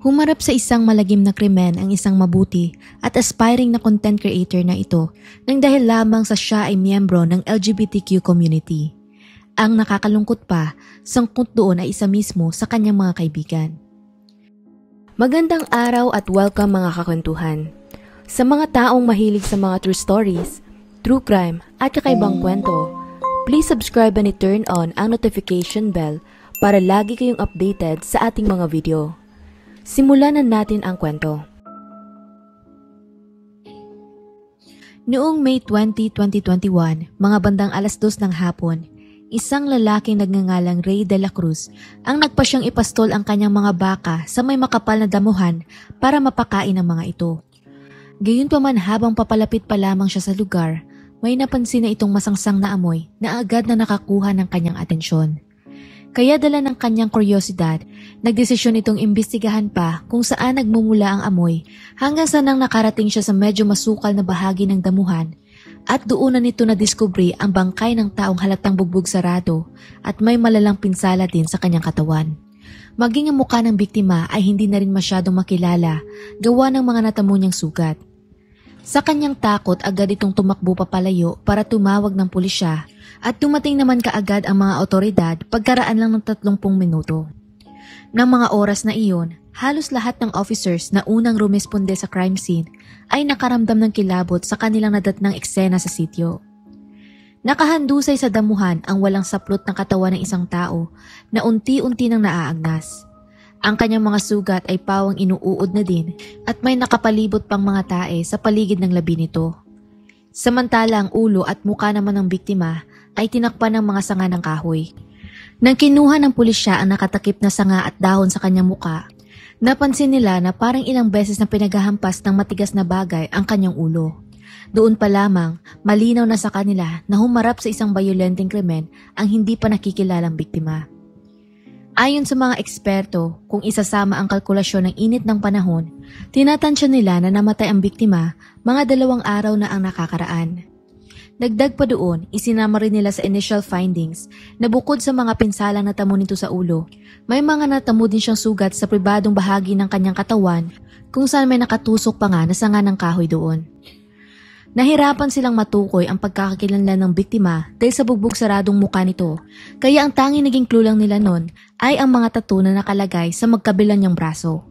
Humarap sa isang malagim na krimen ang isang mabuti at aspiring na content creator na ito nang dahil lamang sa siya ay miyembro ng LGBTQ community. Ang nakakalungkot pa, sangkot doon ay isa mismo sa kanyang mga kaibigan. Magandang araw at welcome mga kakwentuhan. Sa mga taong mahilig sa mga true stories, true crime at kakaibang kwento, please subscribe and i-turn on ang notification bell para lagi kayong updated sa ating mga video. Simulan na natin ang kwento. Noong May 20, 2021, mga bandang 2:00 ng hapon, isang lalaking nagngangalang Ray de la Cruz ang nagpasyang ipastol ang kanyang mga baka sa may makapal na damuhan para mapakain ang mga ito. Gayunpaman habang papalapit pa lamang siya sa lugar, may napansin na itong masangsang na amoy na agad na nakakuha ng kanyang atensyon. Kaya dala ng kanyang kuryosidad, nagdesisyon itong imbestigahan pa kung saan nagmumula ang amoy hanggang sa nang nakarating siya sa medyo masukal na bahagi ng damuhan at doon na nito nadiskubre ang bangkay ng taong halatang bugbog sarado at may malalang pinsala din sa kanyang katawan. Maging ang mukha ng biktima ay hindi na rin masyadong makilala gawa ng mga natamo niyang sugat. Sa kanyang takot agad itong tumakbo papalayo para tumawag ng pulisya at dumating naman kaagad ang mga otoridad pagkaraan lang ng 30 minuto. Nang mga oras na iyon, halos lahat ng officers na unang rumesponde sa crime scene ay nakaramdam ng kilabot sa kanilang nadatnang eksena sa sityo. Nakahandusay sa damuhan ang walang saplot ng katawan ng isang tao na unti-unti nang naaagnas. Ang kanyang mga sugat ay pawang inuuod na din at may nakapalibot pang mga tae sa paligid ng labi nito. Samantala ang ulo at muka naman ng biktima ay tinakpan ng mga sanga ng kahoy. Nang kinuha ng pulisya ang nakatakip na sanga at dahon sa kanyang muka, napansin nila na parang ilang beses na pinaghahampas ng matigas na bagay ang kanyang ulo. Doon pa lamang, malinaw na sa kanila na humarap sa isang bayolenteng krimen ang hindi pa nakikilalang biktima. Ayon sa mga eksperto, kung isasama ang kalkulasyon ng init ng panahon, tinatansya nila na namatay ang biktima mga 2 araw na ang nakakaraan. Dagdag pa doon, isinama rin nila sa initial findings na bukod sa mga pinsalang natamo nito sa ulo, may mga natamo din siyang sugat sa pribadong bahagi ng kanyang katawan kung saan may nakatusok pa nga na sanga ng kahoy doon. Nahirapan silang matukoy ang pagkakakilanlan ng biktima dahil sa bugbog saradong mukha nito, kaya ang tanging naging clue lang nila nun ay ang mga tattoo na nakalagay sa magkabilang niyang braso.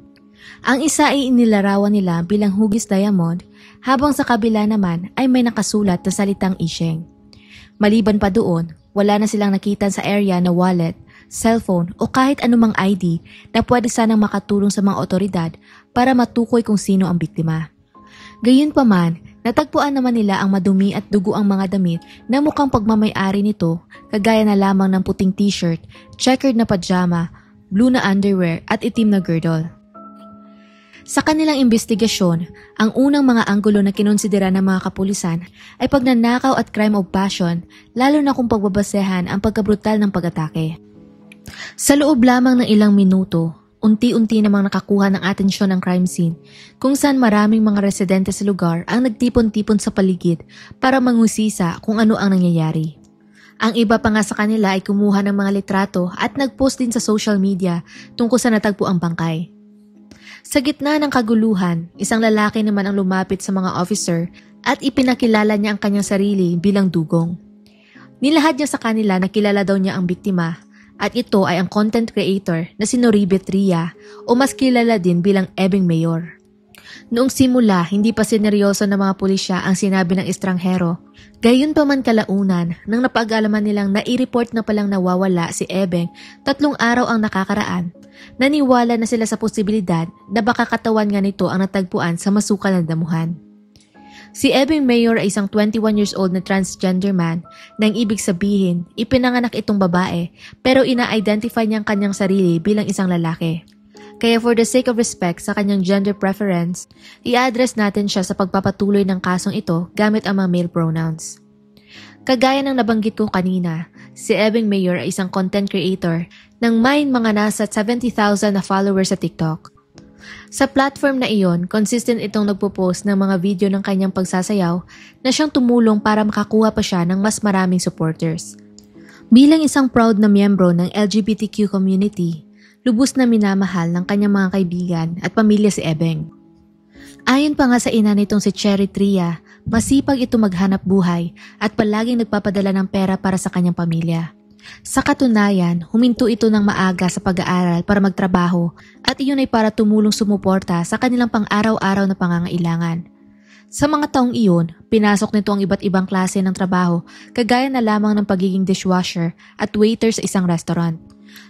Ang isa ay inilarawan nila bilang hugis diamond, habang sa kabila naman ay may nakasulat na salitang isyeng. Maliban pa doon, wala na silang nakita sa area na wallet, cellphone o kahit anumang ID na pwede sanang makatulong sa mga otoridad para matukoy kung sino ang biktima. Gayunpaman, natagpuan naman nila ang madumi at dugo ang mga damit na mukhang pagmamay-ari nito, kagaya na lamang ng puting t-shirt, checkered na pajama, blue na underwear at itim na girdle. Sa kanilang investigasyon, ang unang mga anggulo na kinonsidera ng mga kapulisan ay pagnanakaw at crime of passion, lalo na kung pagbabasehan ang pagkabrutal ng pag-atake. Sa loob lamang ng ilang minuto, unti-unti namang nakakuha ng atensyon ng crime scene kung saan maraming mga residente sa lugar ang nagtipon-tipon sa paligid para mangusisa kung ano ang nangyayari. Ang iba pa nga sa kanila ay kumuha ng mga litrato at nagpost din sa social media tungkol sa natagpo ang bangkay. Sa gitna ng kaguluhan, isang lalaki naman ang lumapit sa mga officer at ipinakilala niya ang kanyang sarili bilang dugong. Nilahad niya sa kanila na kilala daw niya ang biktima at ito ay ang content creator na si Noribet Ria o mas kilala din bilang Ebeng Mayor. Noong simula, hindi pa sineryoso ng mga pulisya ang sinabi ng estranghero. Gayunpaman kalaunan, nang napag-alaman nilang nai-report na palang nawawala si Ebeng 3 araw ang nakakaraan, naniwala na sila sa posibilidad na baka katawan nga nito ang natagpuan sa masukal na damuhan. Si Ebeng Mayor ay isang 21 years old na transgender man na ang ibig sabihin, ipinanganak itong babae pero ina-identify niyang kanyang sarili bilang isang lalaki. Kaya for the sake of respect sa kanyang gender preference, i-address natin siya sa pagpapatuloy ng kasong ito gamit ang mga male pronouns. Kagaya ng nabanggit ko kanina, si Ebeng Mayor ay isang content creator nang may mga nasa 70,000 na followers sa TikTok. Sa platform na iyon, consistent itong nagpo-post ng mga video ng kanyang pagsasayaw na siyang tumulong para makakuha pa siya ng mas maraming supporters. Bilang isang proud na miyembro ng LGBTQ community, lubos na minamahal ng kanyang mga kaibigan at pamilya si Ebeng. Ayon pa nga sa ina nitong si Cherry Tria, masipag ito maghanap buhay at palaging nagpapadala ng pera para sa kanyang pamilya. Sa katunayan, huminto ito ng maaga sa pag-aaral para magtrabaho at iyon ay para tumulong sumuporta sa kanilang pang-araw-araw na pangangailangan. Sa mga taong iyon, pinasok nito ang iba't ibang klase ng trabaho kagaya na lamang ng pagiging dishwasher at waiter sa isang restaurant.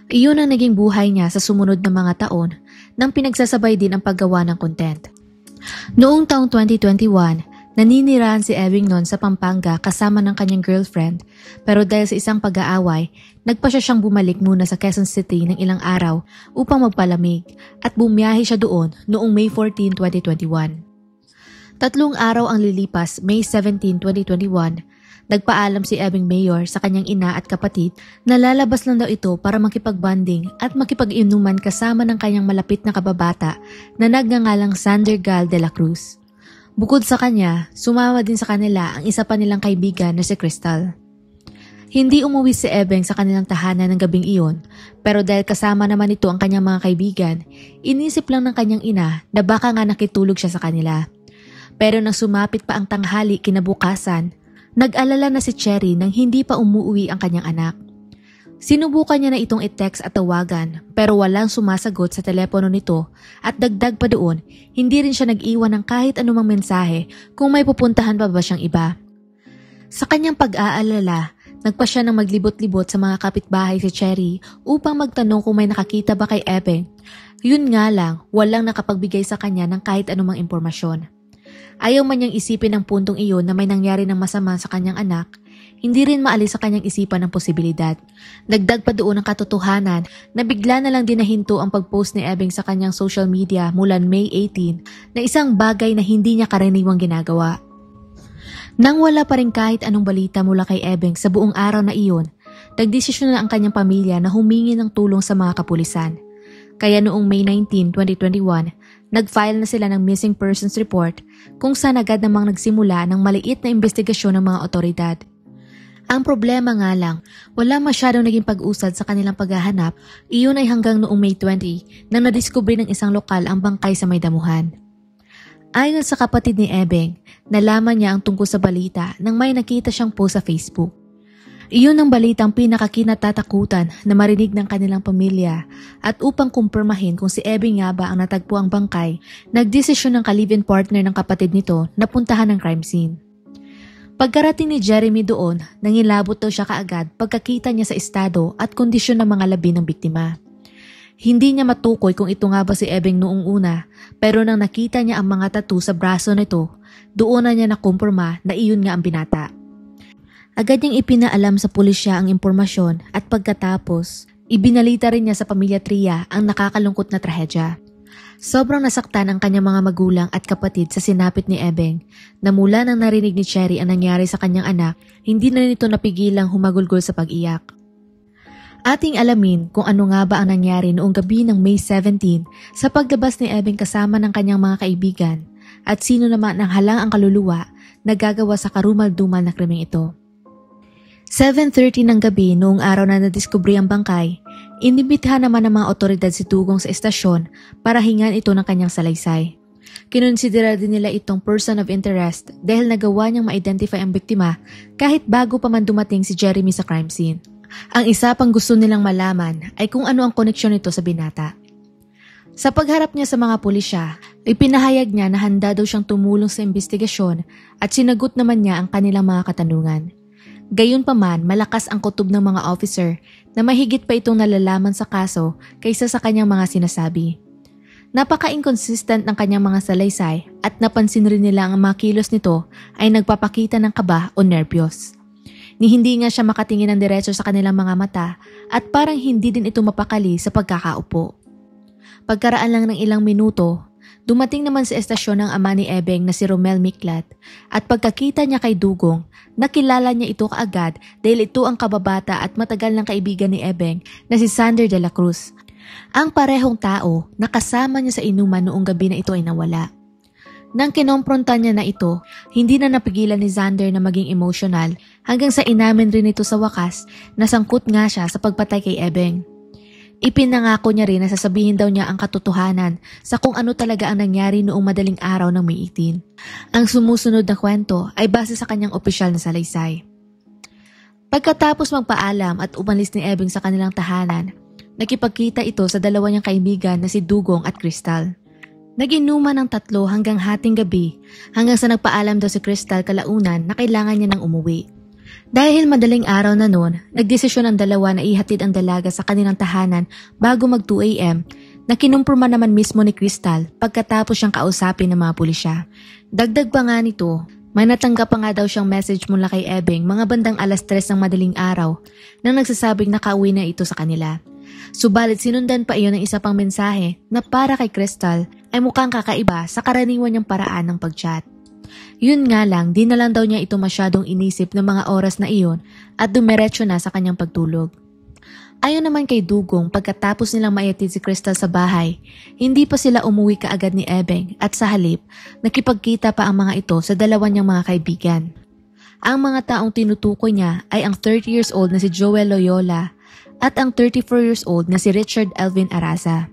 Iyon ang naging buhay niya sa sumunod na mga taon nang pinagsasabay din ang paggawa ng content. Noong taong 2021, naninirahan si Ebeng noon sa Pampanga kasama ng kanyang girlfriend pero dahil sa isang pag-aaway, nagpa siya siyang bumalik muna sa Quezon City ng ilang araw upang magpalamig at bumiyahe siya doon noong May 14, 2021. 3 araw ang lilipas, May 17, 2021, nagpaalam si Ebeng Mayor sa kanyang ina at kapatid na lalabas lang daw ito para makipagbanding at makipag-inuman kasama ng kanyang malapit na kababata na nagngangalang Sander Gal de la Cruz. Bukod sa kanya, sumama din sa kanila ang isa pa nilang kaibigan na si Crystal. Hindi umuwi si Ebeng sa kanilang tahanan ng gabing iyon, pero dahil kasama naman ito ang kanyang mga kaibigan, inisip lang ng kanyang ina na baka nga nakitulog siya sa kanila. Pero nang sumapit pa ang tanghali kinabukasan, nag-alala na si Cherry nang hindi pa umuwi ang kanyang anak. Sinubukan niya na itong i-text at tawagan pero walang sumasagot sa telepono nito at dagdag pa doon, hindi rin siya nag-iwan ng kahit anumang mensahe kung may pupuntahan pa ba siyang iba. Sa kanyang pag-aalala, nagpa siya ng maglibot-libot sa mga kapitbahay si Cherry upang magtanong kung may nakakita ba kay Ebeng. Yun nga lang, walang nakapagbigay sa kanya ng kahit anumang impormasyon. Ayaw man niyang isipin ang puntong iyon na may nangyari ng masama sa kanyang anak, hindi rin maalis sa kanyang isipan ang posibilidad. Dagdag pa doon ang katotohanan na bigla na lang din nahinto ang pag-post ni Ebeng sa kanyang social media mula May 18 na isang bagay na hindi niya karaniwang ginagawa. Nang wala pa rin kahit anong balita mula kay Ebeng sa buong araw na iyon, nagdesisyon na ang kanyang pamilya na humingi ng tulong sa mga kapulisan. Kaya noong May 19, 2021, nag-file na sila ng missing persons report kung saan agad namang nagsimula ng maliit na investigasyon ng mga otoridad. Ang problema nga lang, wala masyadong naging pag-usad sa kanilang paghahanap, iyon ay hanggang noong May 20 nang nadiskubre ng isang lokal ang bangkay sa may damuhan. Ayon sa kapatid ni Ebeng, nalaman niya ang tungkol sa balita nang may nakita siyang post sa Facebook. Iyon ang balitang pinakakinatatakutan na marinig ng kanilang pamilya at upang kumpirmahin kung si Ebeng nga ba ang natagpo ang bangkay, nagdesisyon ng ka-live-in partner ng kapatid nito na puntahan ang crime scene. Pagkarating ni Jeremy doon, nangilabot daw siya kaagad pagkakita niya sa estado at kondisyon ng mga labi ng biktima. Hindi niya matukoy kung ito nga ba si Ebeng noong una, pero nang nakita niya ang mga tattoo sa braso nito, doon na niya nakumpirma na iyon nga ang binata. Agad niyang ipinaalam sa pulisya ang impormasyon at pagkatapos, ibinalita rin niya sa pamilya Tria ang nakakalungkot na trahedya. Sobrang nasaktan ang kanyang mga magulang at kapatid sa sinapit ni Ebeng na mula nang narinig ni Cherry ang nangyari sa kanyang anak, hindi na nito napigilang humagulgol sa pag-iyak. Ating alamin kung ano nga ba ang nangyari noong gabi ng May 17 sa paglabas ni Ebeng kasama ng kanyang mga kaibigan at sino naman ang halang ang kaluluwa na gagawa sa karumal-dumal na krimeng ito. 7:30 ng gabi noong araw na nadiskubre ang bangkay, inibitahan naman ng mga otoridad si Dugong sa estasyon para hingan ito ng kanyang salaysay. Kinonsidera din nila itong person of interest dahil nagawa niyang ma-identify ang biktima kahit bago pa man dumating si Jeremy sa crime scene. Ang isa pang gusto nilang malaman ay kung ano ang koneksyon nito sa binata. Sa pagharap niya sa mga pulisya, ipinahayag niya na handa daw siyang tumulong sa investigasyon at sinagot naman niya ang kanilang mga katanungan. Gayunpaman, malakas ang kutob ng mga officer na mahigit pa itong nalalaman sa kaso kaysa sa kanyang mga sinasabi. Napaka-inconsistent ng kanyang mga salaysay at napansin rin nila ang mga kilos nito ay nagpapakita ng kaba o nervyos. Ni hindi nga siya makatingin ng diretso sa kanilang mga mata at parang hindi din ito mapakali sa pagkakaupo. Pagkaraan lang ng ilang minuto, dumating naman sa estasyon ng ama ni Ebeng na si Romel Miklat at pagkakita niya kay Dugong, nakilala niya ito kaagad dahil ito ang kababata at matagal ng kaibigan ni Ebeng na si Sander de la Cruz. Ang parehong tao na kasama niya sa inuman noong gabi na ito ay nawala. Nang kinompronta niya na ito, hindi na napigilan ni Sander na maging emotional hanggang sa inamin rin ito sa wakas na sangkot nga siya sa pagpatay kay Ebeng. Ipinangako niya rin na sasabihin daw niya ang katotohanan sa kung ano talaga ang nangyari noong madaling araw ng May 18. Ang sumusunod na kwento ay base sa kanyang opisyal na salaysay. Pagkatapos magpaalam at umalis ni Ebeng sa kanilang tahanan, nakipagkita ito sa dalawa niyang kaibigan na si Dugong at Crystal. Nag-inuman ng 3 hanggang hating gabi hanggang sa nagpaalam daw si Crystal kalaunan na kailangan niya nang umuwi. Dahil madaling araw na noon, nagdesisyon ang dalawa na ihatid ang dalaga sa kanilang tahanan bago mag 2 AM na kinumpirma naman mismo ni Crystal pagkatapos siyang kausapin ng mga pulisya. Dagdag pa nga nito, may natanggap pa nga daw siyang message mula kay Ebeng mga bandang 3:00 ng madaling araw nang nagsasabing nakauwi na ito sa kanila. Subalit sinundan pa iyon ng isa pang mensahe na para kay Crystal ay mukhang kakaiba sa karaniwan niyang paraan ng pag-chat. Yun nga lang, di na lang daw niya ito masyadong inisip ng mga oras na iyon at dumiretso na sa kanyang pagtulog. Ayon naman kay Dugong, pagkatapos nilang maiatid si Crystal sa bahay, hindi pa sila umuwi kaagad ni Ebeng at sa halip, nakipagkita pa ang mga ito sa dalawa niyang mga kaibigan. Ang mga taong tinutukoy niya ay ang 30 years old na si Joel Loyola at ang 34 years old na si Richard Elvin Araza.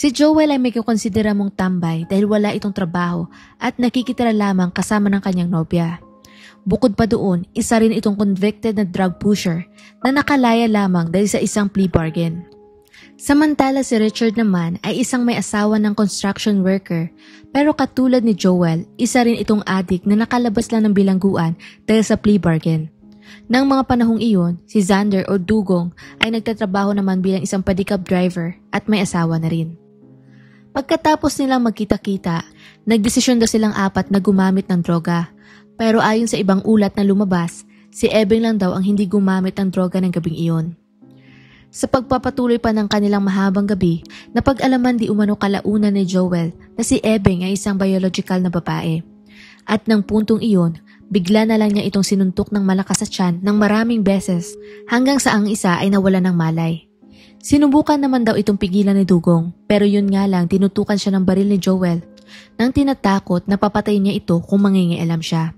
Si Joel ay may kukonsidera mong tambay dahil wala itong trabaho at nakikitira lamang kasama ng kanyang nobya. Bukod pa doon, isa rin itong convicted na drug pusher na nakalaya lamang dahil sa isang plea bargain. Samantala si Richard naman ay isang may asawa ng construction worker pero katulad ni Joel, isa rin itong addict na nakalabas lang ng bilangguan dahil sa plea bargain. Nang mga panahong iyon, si Xander o Dugong ay nagtatrabaho naman bilang isang pedicab driver at may asawa na rin. Pagkatapos nilang magkita-kita, nagdesisyon daw silang 4 na gumamit ng droga. Pero ayon sa ibang ulat na lumabas, si Ebeng lang daw ang hindi gumamit ng droga ng gabing iyon. Sa pagpapatuloy pa ng kanilang mahabang gabi, napag-alaman di umano kalaunan ni Joel na si Ebeng ay isang biological na babae. At ng puntong iyon, bigla na lang niya itong sinuntok ng malakas sa tiyan ng maraming beses hanggang sa ang isa ay nawala ng malay. Sinubukan naman daw itong pigilan ni Dugong pero yun nga lang tinutukan siya ng baril ni Joel nang tinatakot na papatayin niya ito kung mangingialam siya.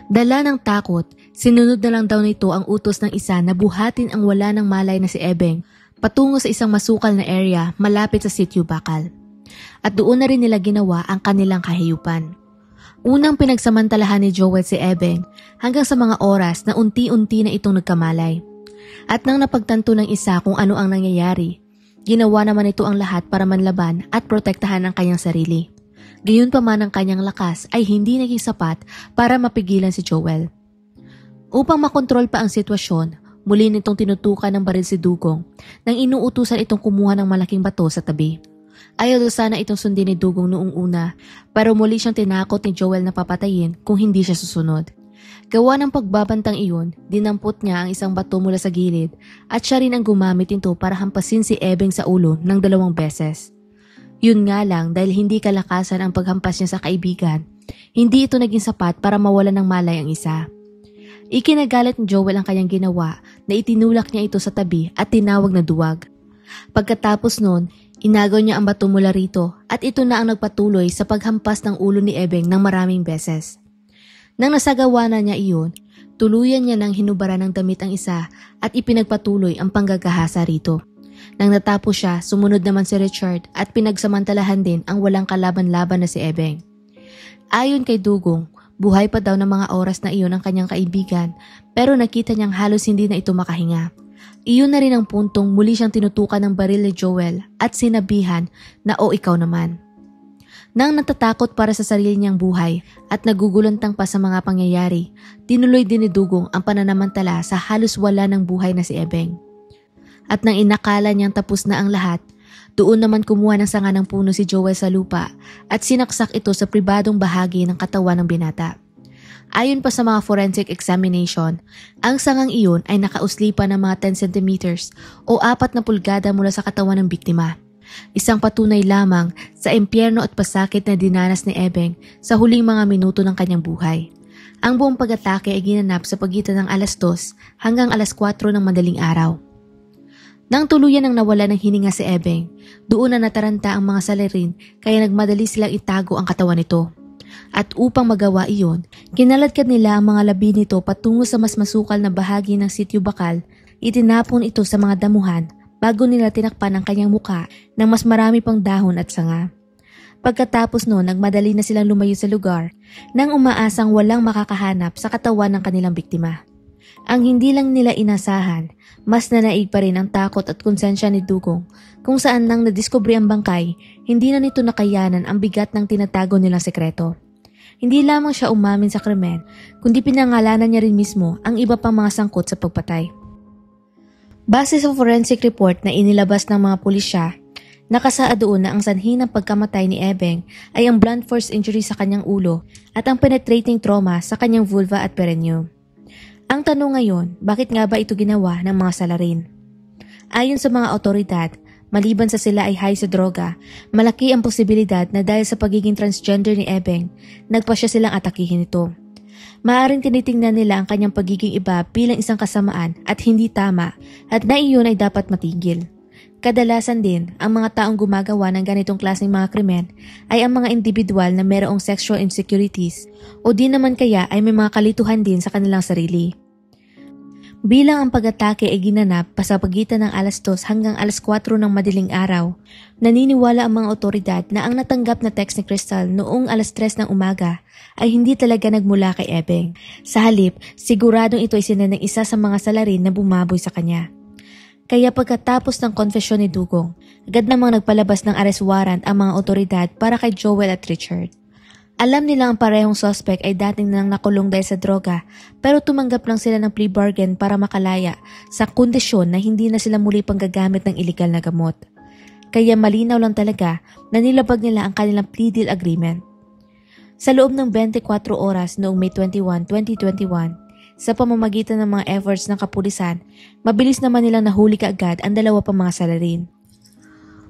Dala ng takot, sinunod na lang daw nito ang utos ng isa na buhatin ang wala ng malay na si Ebeng patungo sa isang masukal na area malapit sa Sitio Bakal. At doon na rin nila ginawa ang kanilang kahiyupan. Unang pinagsamantalahan ni Joel si Ebeng hanggang sa mga oras na unti-unti na itong nagkamalay. At nang napagtanto ng isa kung ano ang nangyayari, ginawa naman ito ang lahat para manlaban at protektahan ang kanyang sarili. Gayunpaman ang kanyang lakas ay hindi naging sapat para mapigilan si Joel. Upang makontrol pa ang sitwasyon, muli nitong tinutukan ng baril si Dugong nang inuutusan itong kumuha ng malaking bato sa tabi. Ayaw daw sana itong sundin ni Dugong noong una pero muli siyang tinakot ni Joel na papatayin kung hindi siya susunod. Gawa ng pagbabantang iyon, dinampot niya ang isang bato mula sa gilid at siya rin ang gumamit nito para hampasin si Ebeng sa ulo ng 2 beses. Yun nga lang dahil hindi kalakasan ang paghampas niya sa kaibigan, hindi ito naging sapat para mawala ng malay ang isa. Ikinagalit ni Joel ang kanyang ginawa na itinulak niya ito sa tabi at tinawag na duwag. Pagkatapos nun, inagaw niya ang bato mula rito at ito na ang nagpatuloy sa paghampas ng ulo ni Ebeng ng maraming beses. Nang nasagawa na niya iyon, tuluyan niya nang hinubaran ng damit ang isa at ipinagpatuloy ang panggagahasa rito. Nang natapos siya, sumunod naman si Richard at pinagsamantalahan din ang walang kalaban-laban na si Ebeng. Ayon kay Dugong, buhay pa daw ng mga oras na iyon ang kanyang kaibigan pero nakita niyang halos hindi na ito makahinga. Iyon na rin ang puntong muli siyang tinutukan ng baril ni Joel at sinabihan na ikaw naman. Nang natatakot para sa sarili niyang buhay at nagugulantang pa sa mga pangyayari, tinuloy din ni Dugong ang pananamantala sa halos wala ng buhay na si Ebeng. At nang inakala niyang tapos na ang lahat, doon naman kumuha ng sanga ng puno si Joel sa lupa at sinaksak ito sa pribadong bahagi ng katawan ng binata. Ayon pa sa mga forensic examination, ang sangang iyon ay nakauslipan ng mga 10 centimeters o 4 na pulgada mula sa katawan ng biktima. Isang patunay lamang sa impyerno at pasakit na dinanas ni Ebeng sa huling mga minuto ng kanyang buhay. Ang buong pag-atake ay ginanap sa pagitan ng 2:00 hanggang 4:00 ng madaling araw. Nang tuluyan ang nawala ng hininga si Ebeng, doon na nataranta ang mga salarin kaya nagmadali silang itago ang katawan nito. At upang magawa iyon, kinaladkad nila ang mga labi nito patungo sa mas masukal na bahagi ng Sitio Bakal, itinapon ito sa mga damuhan bago nila tinakpan ang kanyang muka ng mas marami pang dahon at sanga. Pagkatapos noon, nagmadali na silang lumayo sa lugar nang umaasang walang makakahanap sa katawan ng kanilang biktima. Ang hindi lang nila inasahan, mas nanaig pa rin ang takot at konsensya ni Dugong kung saan nang nadiskubre ang bangkay, hindi na nito nakayanan ang bigat ng tinatago nilang sekreto. Hindi lamang siya umamin sa krimen, kundi pinangalanan niya rin mismo ang iba pang mga sangkot sa pagpatay. Base sa forensic report na inilabas ng mga pulisya, nakasaad doon na ang sanhi ng pagkamatay ni Ebeng ay ang blunt force injury sa kanyang ulo at ang penetrating trauma sa kanyang vulva at perineum. Ang tanong ngayon, bakit nga ba ito ginawa ng mga salarin? Ayon sa mga otoridad, maliban sa sila ay high sa droga, malaki ang posibilidad na dahil sa pagiging transgender ni Ebeng, nagpasya silang atakihin ito. Maaaring tinitingnan nila ang kanyang pagiging iba bilang isang kasamaan at hindi tama at na iyon ay dapat matigil. Kadalasan din, ang mga taong gumagawa ng ganitong klaseng mga krimen ay ang mga individual na mayroong sexual insecurities o di naman kaya ay may mga kalituhan din sa kanilang sarili. Bilang ang pag-atake ay ginanap pa sa pagitan ng alas 2 hanggang alas 4 ng madaling araw, naniniwala ang mga otoridad na ang natanggap na text ni Crystal noong alas 3 ng umaga ay hindi talaga nagmula kay Ebeng. Sa halip, siguradong ito ay sinend ng isa sa mga salarin na bumaboy sa kanya. Kaya pagkatapos ng konfesyon ni Dugong, agad namang nagpalabas ng arrest warrant ang mga otoridad para kay Joel at Richard. Alam nila ang parehong suspect ay dating nang nakulong dahil sa droga pero tumanggap lang sila ng plea bargain para makalaya sa kondisyon na hindi na sila muli pang gagamit ng iligal na gamot. Kaya malinaw lang talaga na nilabag nila ang kanilang plea deal agreement. Sa loob ng 24 oras noong May 21, 2021, sa pamamagitan ng mga efforts ng kapulisan, mabilis naman nilang nahuli kaagad ang dalawa pang mga salarin.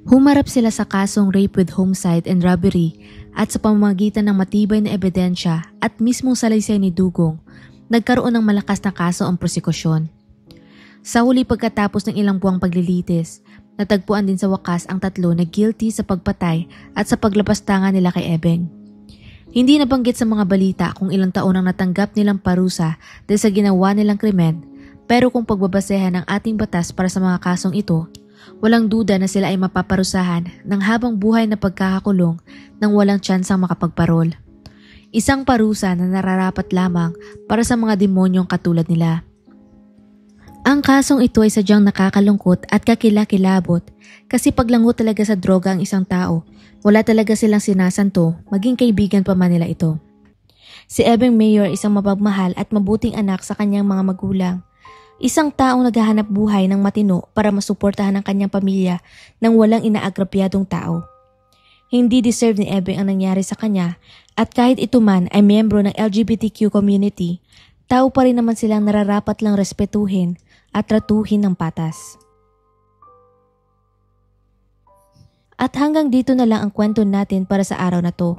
Humarap sila sa kasong rape with homicide and robbery at sa pamamagitan ng matibay na ebidensya at mismong salaysay ni Dugong, nagkaroon ng malakas na kaso ang prosekusyon. Sa huli pagkatapos ng ilang buwang paglilitis, natagpuan din sa wakas ang tatlo na guilty sa pagpatay at sa paglapastangan nila kay Ebeng. Hindi nabanggit sa mga balita kung ilang taon ang natanggap nilang parusa dahil sa ginawa nilang krimen, pero kung pagbabasehan ng ating batas para sa mga kasong ito, walang duda na sila ay mapaparusahan ng habang buhay na pagkakakulong nang walang tsansang makapagparol. Isang parusa na nararapat lamang para sa mga demonyong katulad nila. Ang kasong ito ay sadyang nakakalungkot at kakilakilabot kasi paglango talaga sa droga ang isang tao, wala talaga silang sinasanto, maging kaibigan pa man nila ito. Si Ebeng Mayor isang mapagmahal at mabuting anak sa kanyang mga magulang. Isang taong naghahanap buhay ng matino para masuportahan ang kanyang pamilya nang walang inaagrabyadong tao. Hindi deserve ni Ebeng ang nangyari sa kanya at kahit ito man ay miyembro ng LGBTQ community, tao pa rin naman silang nararapat lang respetuhin at tratuhin ng patas. At hanggang dito na lang ang kwento natin para sa araw na to.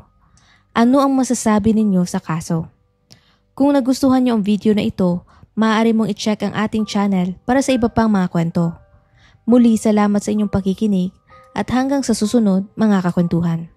Ano ang masasabi ninyo sa kaso? Kung nagustuhan niyo ang video na ito, maaari mong i-check ang ating channel para sa iba pang mga kwento. Muli, salamat sa inyong pakikinig at hanggang sa susunod mga kakwentuhan.